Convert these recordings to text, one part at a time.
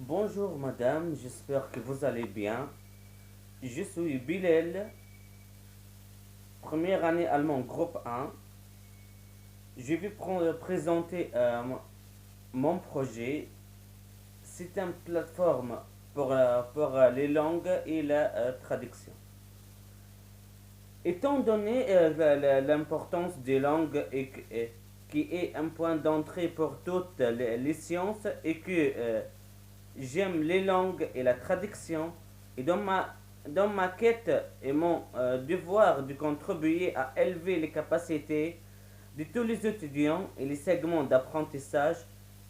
Bonjour madame, j'espère que vous allez bien. Je suis Bilal, première année allemand groupe 1. Je vais présenter mon projet. C'est une plateforme pour les langues et la traduction. Étant donné l'importance des langues qui est un point d'entrée pour toutes les sciences et que j'aime les langues et la traduction. Et dans ma quête et mon devoir de contribuer à élever les capacités de tous les étudiants et les segments d'apprentissage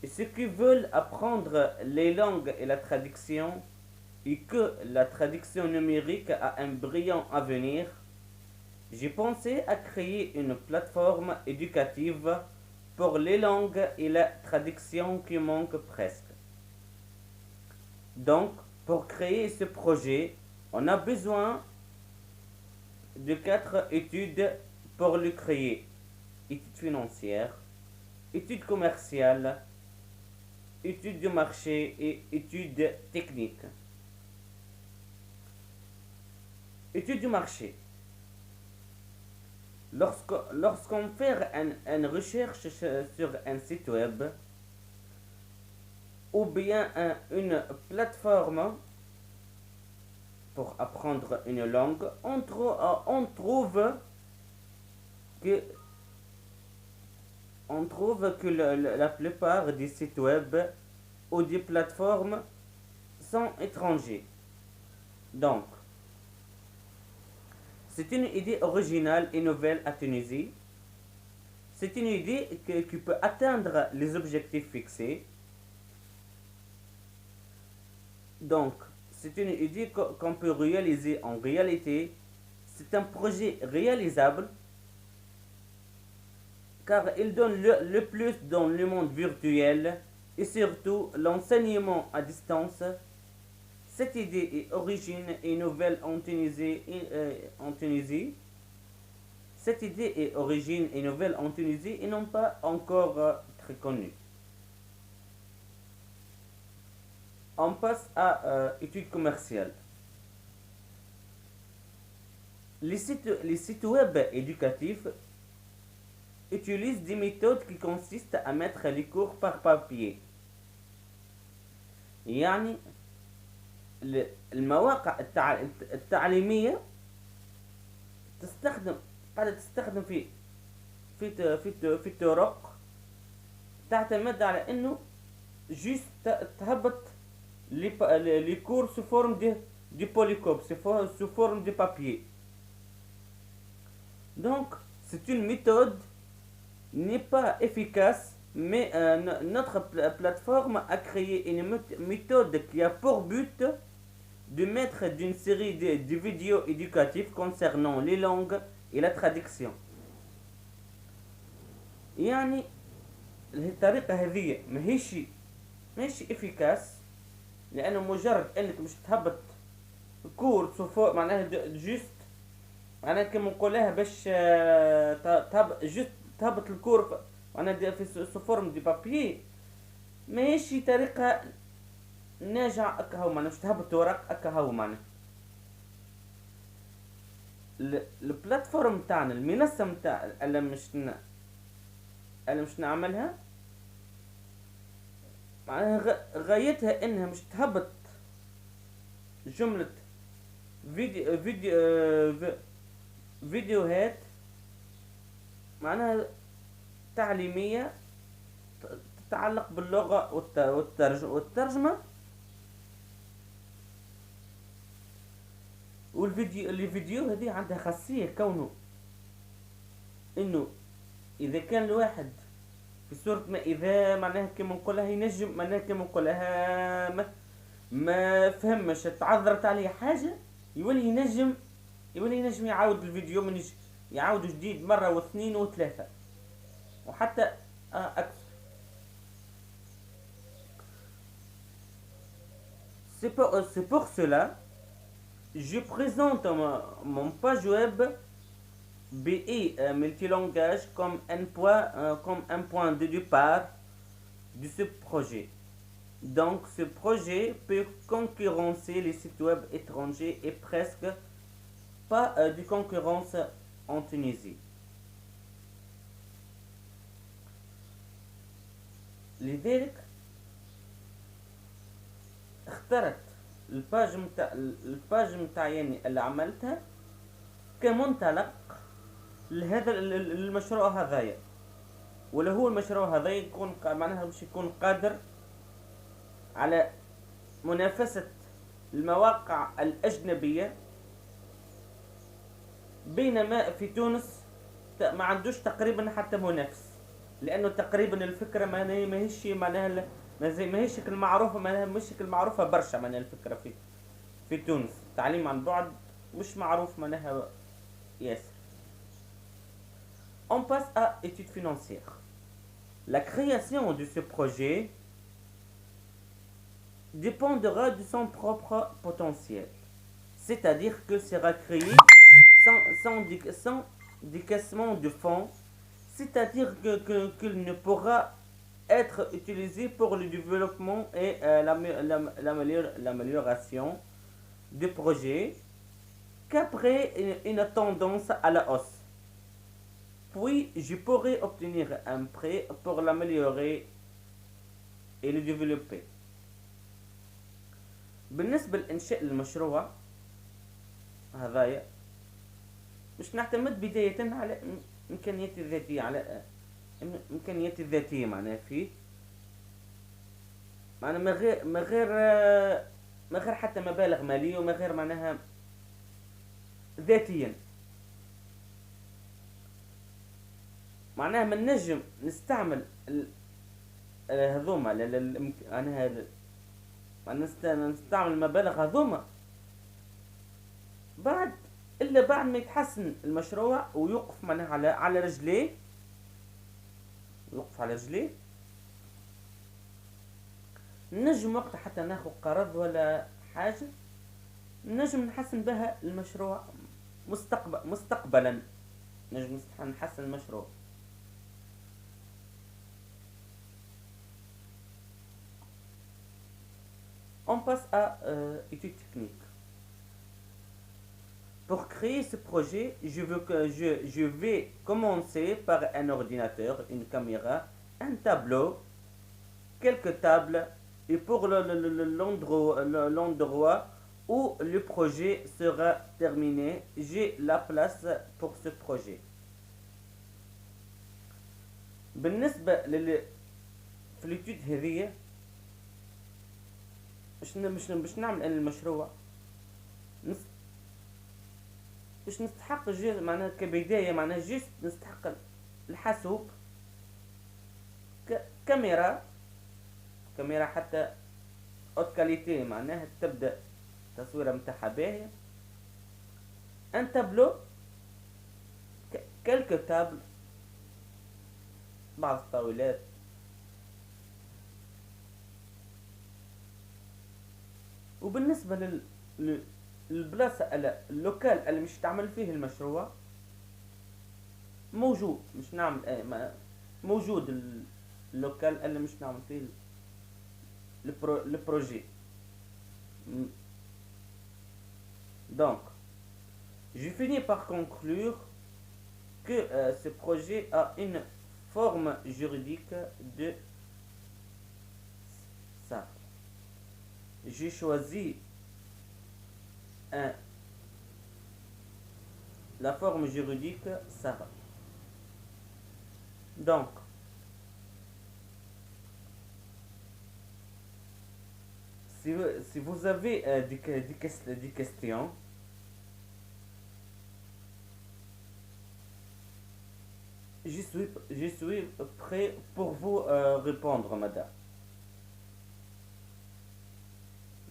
et ceux qui veulent apprendre les langues et la traduction et que la traduction numérique a un brillant avenir, j'ai pensé à créer une plateforme éducative pour les langues et la traduction qui manquent presque. Donc, pour créer ce projet, on a besoin de 4 études pour le créer. Études financières, études commerciales, études de marché et études techniques. Études du marché. Lorsqu'on fait une recherche sur un site web ou bien une plateforme pour apprendre une langue, on trouve que, la plupart des sites web ou des plateformes sont étrangers. Donc, c'est une idée originale et nouvelle à Tunisie. C'est une idée qui peut atteindre les objectifs fixés. Donc, c'est une idée qu'on peut réaliser en réalité. C'est un projet réalisable car il donne le plus dans le monde virtuel et surtout l'enseignement à distance. Cette idée est origine et nouvelle en Tunisie. Cette idée est origine et nouvelle en Tunisie et non pas encore très connue. On passe à études commerciales. Les sites web éducatifs utilisent des méthodes qui consistent à mettre les cours par papier. يعني المواقع التعليمية تستخدم قاعدة تستخدم في طرق تعتمد على انه جيست تهبط les cours sous forme de polycope, sous forme de papier. Donc, c'est une méthode n'est pas efficace, mais notre plateforme a créé une méthode qui a pour but de mettre d'une série de vidéos éducatives concernant les langues et la traduction. يعني الطريقة هذه ماهيش افيكاس لانه مجرد انك مش تهبط كور سوفو معناها جوست معناها كما نقولها باش جوست تهبط الكور معناها في فورم دي بابيي ماهيش طريقة ناجعة اكا هو معناها مش تهبط ورق اكا هو معناها البلاتفورم تاعنا المنصة متاع اللي مش نعملها معناها غايتها انها مش تهبط جملة فيديوهات معناها تعليمية تتعلق باللغة والترجمة الفيديو هذه عندها خاصية كونه انه اذا كان الواحد في صورة ما اذا معناها كما نقولها ينجم معناها كما نقولها ما فهمش تعذرت عليه حاجة يولي ينجم يعاود الفيديو من يعاود جديد مرة واثنين وثلاثة وحتى أكثر. C'est pour cela je présente mon page web BI multilangage comme un point de départ de ce projet. Donc ce projet peut concurrencer les sites web étrangers et presque pas de concurrence en Tunisie. لذلك اخترت الباج متاع اللي عملتها كمنطلق لهذا المشروع هذايا، ولا هو المشروع هذا يكون معناها باش يكون قادر على منافسة المواقع الأجنبية، بينما في تونس ما عندوش تقريبا حتى منافس، لأنه تقريبا الفكرة ماهيش معناها ماهيش المعروفة، معناها مش المعروفة برشا، معناها الفكرة في تونس التعليم عن بعد مش معروف معناها ياسر. On passe à études financières. La création de ce projet dépendra de son propre potentiel. C'est-à-dire que sera créé sans décaissement de fonds, c'est-à-dire qu'il ne pourra être utilisé pour le développement et l'amélioration du projet qu'après une tendance à la hausse. Puis je pourrai obtenir un prêt pour l'améliorer et le développer. بالنسبة لإنشاء المشروع هذايا مش نعتمد بداية على إمكانياتي الذاتية، على إمكانياتي الذاتية معناها فيه، معناها ما غير حتى مبالغ مالية، وما غير معناها ذاتيا، معناها من نجم نستعمل هذوما نستعمل المبالغ هذوما بعد ما يتحسن المشروع ويوقف معناها على رجليه، نجم وقت حتى ناخذ قرض ولا حاجة نجم نحسن بها المشروع مستقبلا، نجم نحسن المشروع. On passe à études techniques. Pour créer ce projet, je vais commencer par un ordinateur, une caméra, un tableau, quelques tables, et pour l'endroit où le projet sera terminé, j'ai la place pour ce projet. بالنسبة في الإتيود هذية باش نعمل أنا المشروع، باش نستحق معناها كبداية، معناها جيست نستحق الحاسوب، كاميرا حتى اوت كاليتي، معناها تبدا التصويره متاعها باهيه، ان تابلو، كالكو تابل، بعض الطاولات، وبالنسبه البلاصه اللوكال اللي مش تعمل فيه المشروع موجود، مش نعمل موجود اللوكال اللي مش نعمل فيه le projet. Donc, je finis par conclure que ce projet a une forme juridique de ça. J'ai choisi la forme juridique ça. Donc, si vous avez des questions, je suis prêt pour vous répondre, madame.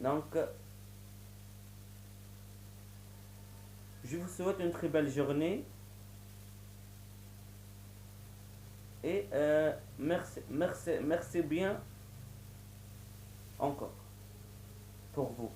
Donc, je vous souhaite une très belle journée et merci bien encore pour vous.